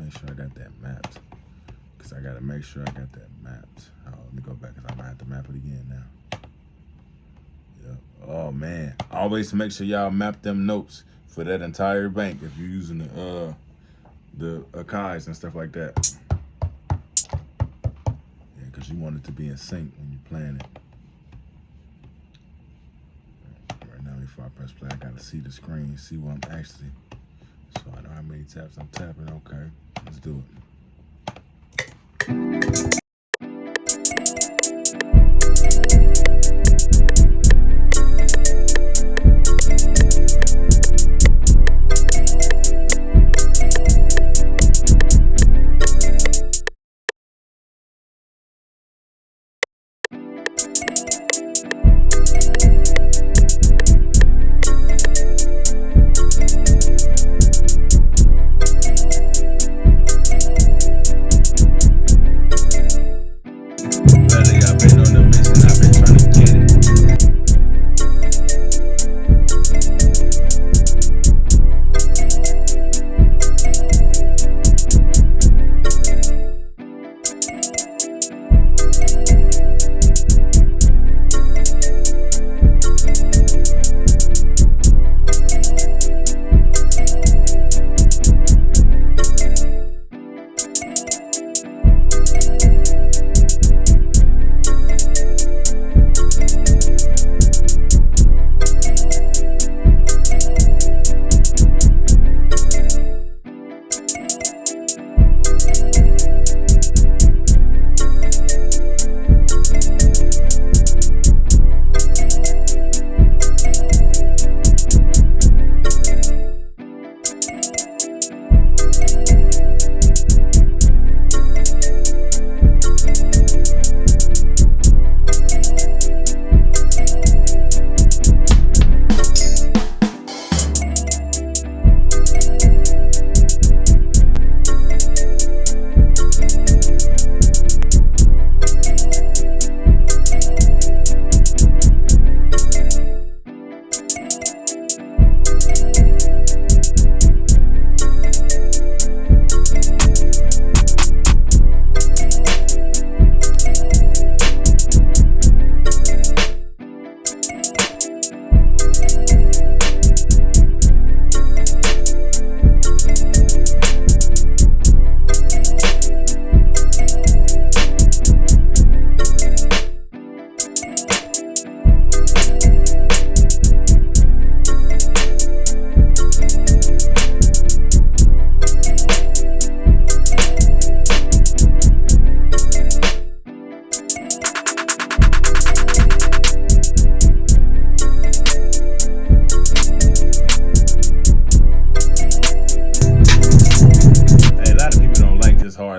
make sure I got that mapped. Because I got to make sure I got that mapped. Let me go back because I'm going to have to map it again now. Yep. Oh, man. Always make sure y'all map them notes for that entire bank if you're using the Akai's and stuff like that. Yeah, because you want it to be in sync when you plan it. Right now, before I press play, I got to see the screen, see what I'm actually... So I know how many taps I'm tapping. Okay, let's do it.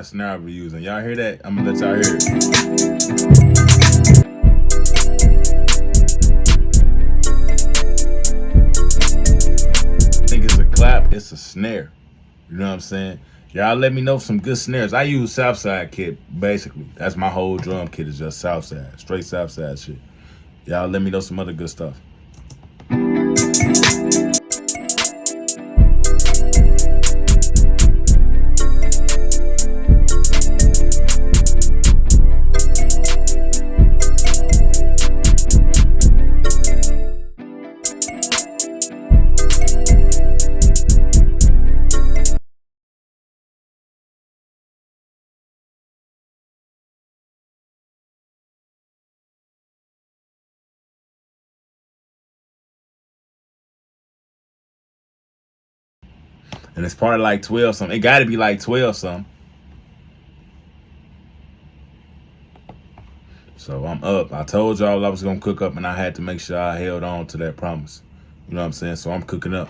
Snare we're using. Y'all hear that? I'm gonna let y'all hear it. I think it's a clap, it's a snare. You know what I'm saying? Y'all let me know some good snares. I use Southside kit, basically. That's my whole drum kit is just Southside, straight Southside shit. Y'all let me know some other good stuff. And it's probably like 12 something. It gotta be like 12 something. So I'm up. I told y'all I was gonna cook up and I had to make sure I held on to that promise. You know what I'm saying? So I'm cooking up.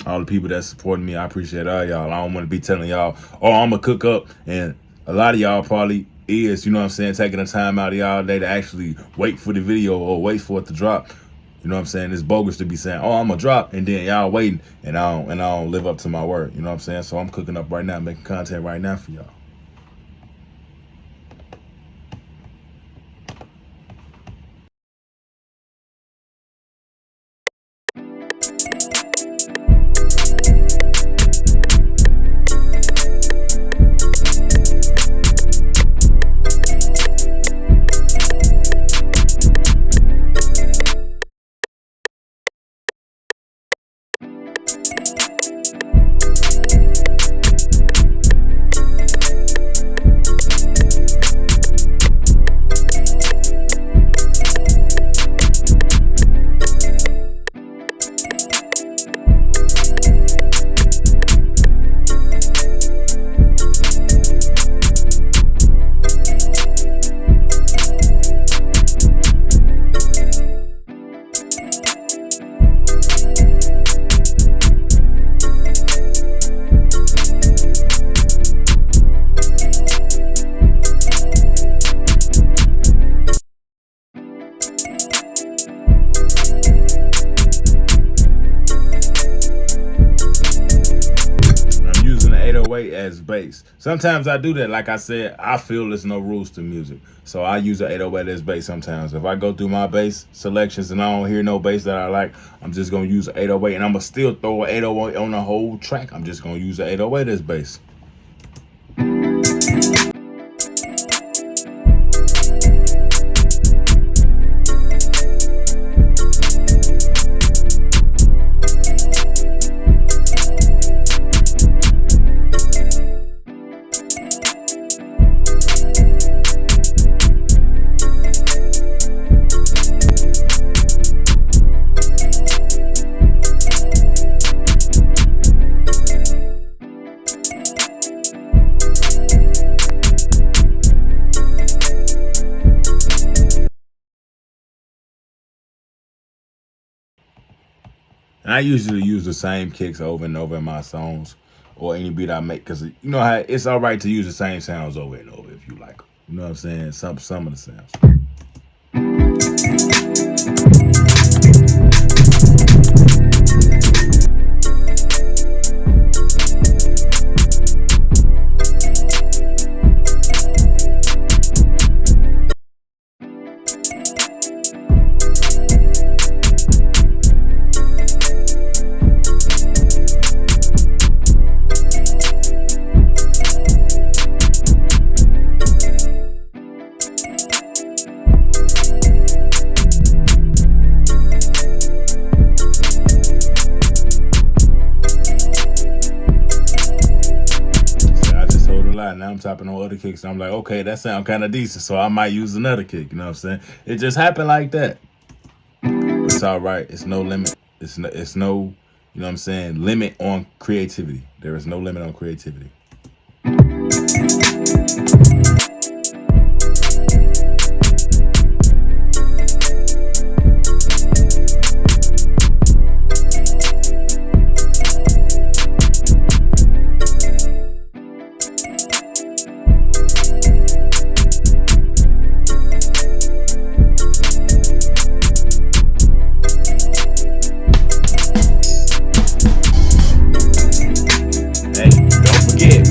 All the people that supporting me, I appreciate all y'all. I don't want to be telling y'all, oh, I'm gonna cook up. And a lot of y'all probably is, you know what I'm saying, taking the time out of y'all day to actually wait for the video or wait for it to drop. You know what I'm saying? It's bogus to be saying, oh, I'm gonna drop, and then y'all waiting, and I don't live up to my word. You know what I'm saying? So I'm cooking up right now, making content right now for y'all. 808 as bass. Sometimes I do that. Like I said, I feel there's no rules to music. So I use an 808 as bass sometimes. If I go through my bass selections and I don't hear no bass that I like, I'm just going to use an 808. And I'm going to still throw an 808 on the whole track. I'm just going to use an 808 as bass. And I usually use the same kicks over and over in my songs or any beat I make, because you know how it's all right to use the same sounds over and over if you like them. You know what I'm saying? Some of the sounds. Now I'm tapping on other kicks, and I'm like, okay, that sound kind of decent, so I might use another kick. You know what I'm saying? It just happened like that. It's all right. It's no limit. It's no, you know what I'm saying, limit on creativity. There is no limit on creativity.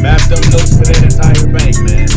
Map them notes for that entire bank, man.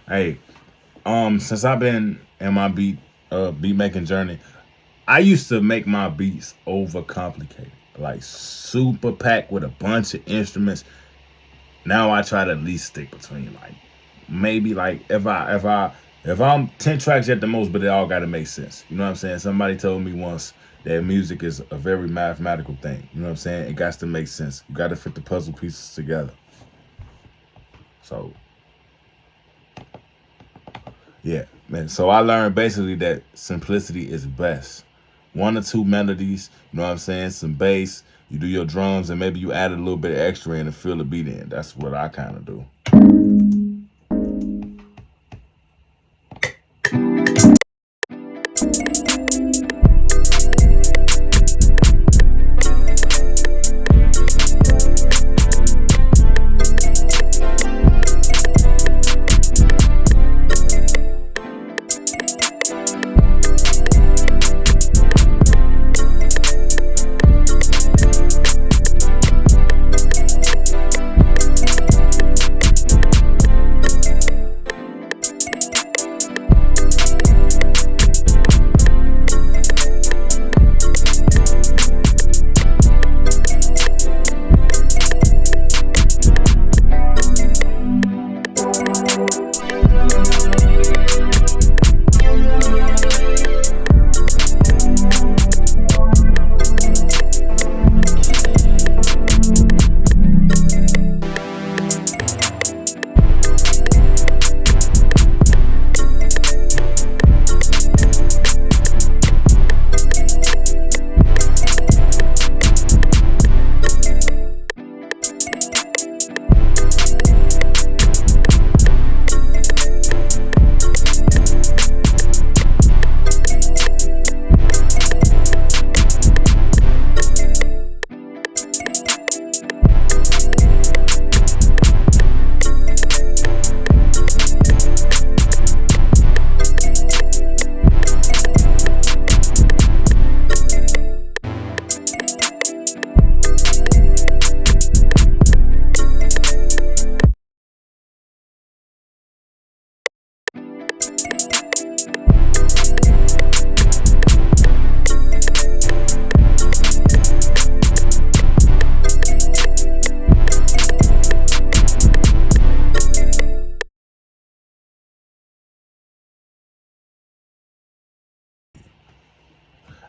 Hey, since I've been in my beat making journey, I used to make my beats overcomplicated, like super packed with a bunch of instruments. Now I try to at least stick between like maybe like if I'm 10 tracks at the most, but it all got to make sense. You know what I'm saying? Somebody told me once that music is a very mathematical thing. You know what I'm saying? It got to make sense. You got to fit the puzzle pieces together. So yeah, man. So I learned basically that simplicity is best. One or two melodies, you know what I'm saying? Some bass, you do your drums, and maybe you add a little bit of extra in to fill the beat in. That's what I kind of do.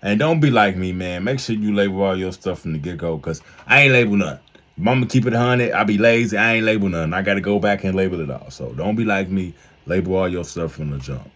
And don't be like me, man. Make sure you label all your stuff from the get-go, because I ain't label nothing. If I'm going to keep it 100, I be lazy. I ain't label nothing. I got to go back and label it all. So don't be like me. Label all your stuff from the jump.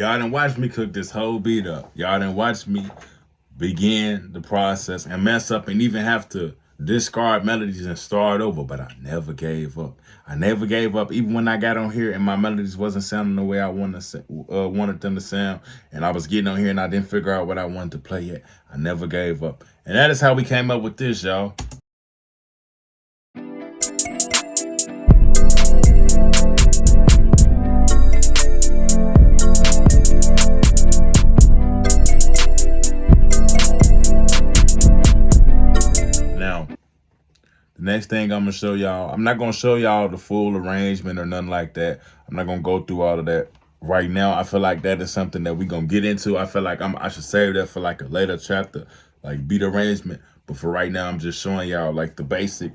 Y'all done watch me cook this whole beat up. Y'all done watch me begin the process and mess up and even have to discard melodies and start over, but I never gave up. I never gave up, even when I got on here and my melodies wasn't sounding the way I wanted them to sound, and I was getting on here and I didn't figure out what I wanted to play yet. I never gave up. And that is how we came up with this, y'all. Next thing I'm gonna show y'all, I'm not gonna show y'all the full arrangement or nothing like that. I'm not gonna go through all of that right now. I feel like that is something that we're gonna get into. I feel like I should save that for like a later chapter, like beat arrangement. But for right now, I'm just showing y'all like the basic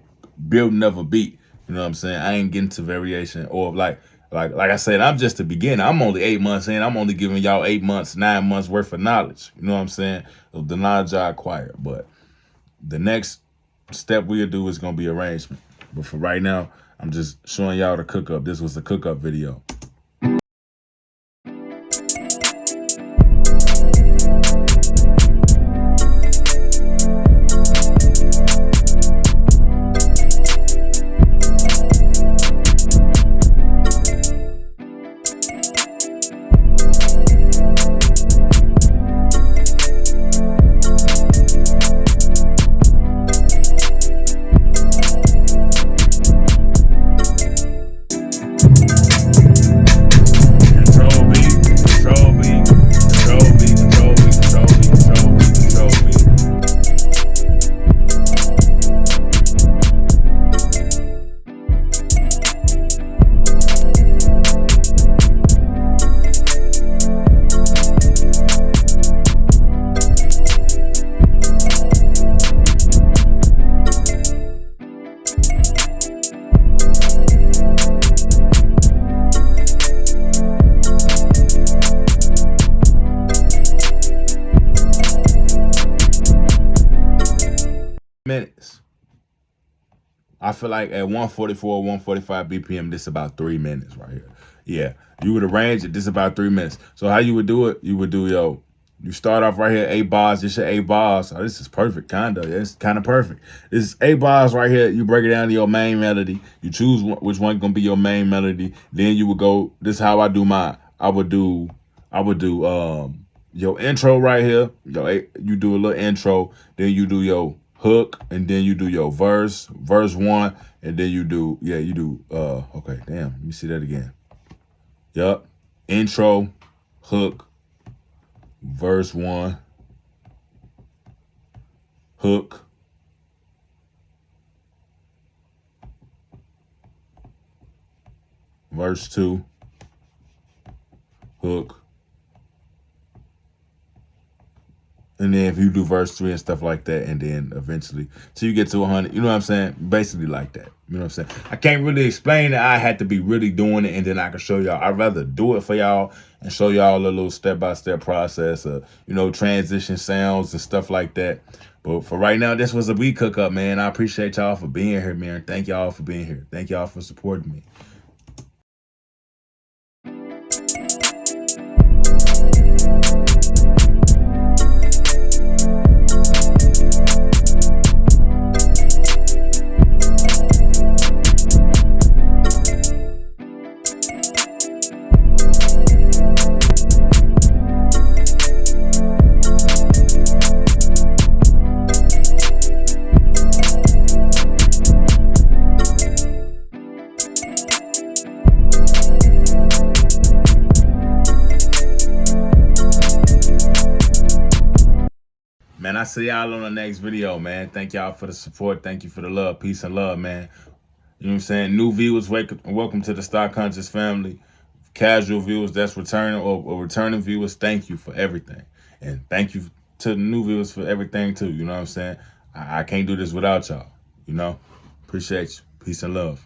building of a beat. You know what I'm saying? I ain't getting to variation or like I said, I'm just the beginner. I'm only 8 months in. I'm only giving y'all 8 months, 9 months worth of knowledge. You know what I'm saying? Of the knowledge I acquired. But the next step we'll do is gonna be arrangement. But for right now, I'm just showing y'all the cook up. This was the cook up video. Minutes. I feel like at 144, 145 BPM, this is about 3 minutes right here. Yeah, you would arrange it, this is about 3 minutes. So how you would do it, you would do, you start off right here, 8 bars, this your 8 bars. Oh, this is perfect, kinda. It's kind of perfect. This is 8 bars right here. You break it down to your main melody. You choose which one gonna be your main melody. Then you would go, this is how I do mine. I would do your intro right here. You do a little intro, then you do your hook, and then you do your verse 1, and then you do, okay, damn, let me see that again. Yup, intro, hook, verse 1, hook, verse 2, hook, and then if you do verse 3 and stuff like that, and then eventually till you get to 100, you know what I'm saying? Basically like that. You know what I'm saying? I can't really explain it. I had to be really doing it, and then I can show y'all. I'd rather do it for y'all and show y'all a little step-by-step process of, transition sounds and stuff like that. But for right now, this was a beat cook up, man. I appreciate y'all for being here, man. Thank y'all for being here. Thank y'all for supporting me. Man, I see y'all on the next video, man. Thank y'all for the support. Thank you for the love. Peace and love, man. You know what I'm saying? New viewers, welcome to the Stock Conscious family. Casual viewers that's returning or returning viewers, thank you for everything. And thank you to the new viewers for everything, too. You know what I'm saying? I can't do this without y'all. Appreciate you. Peace and love.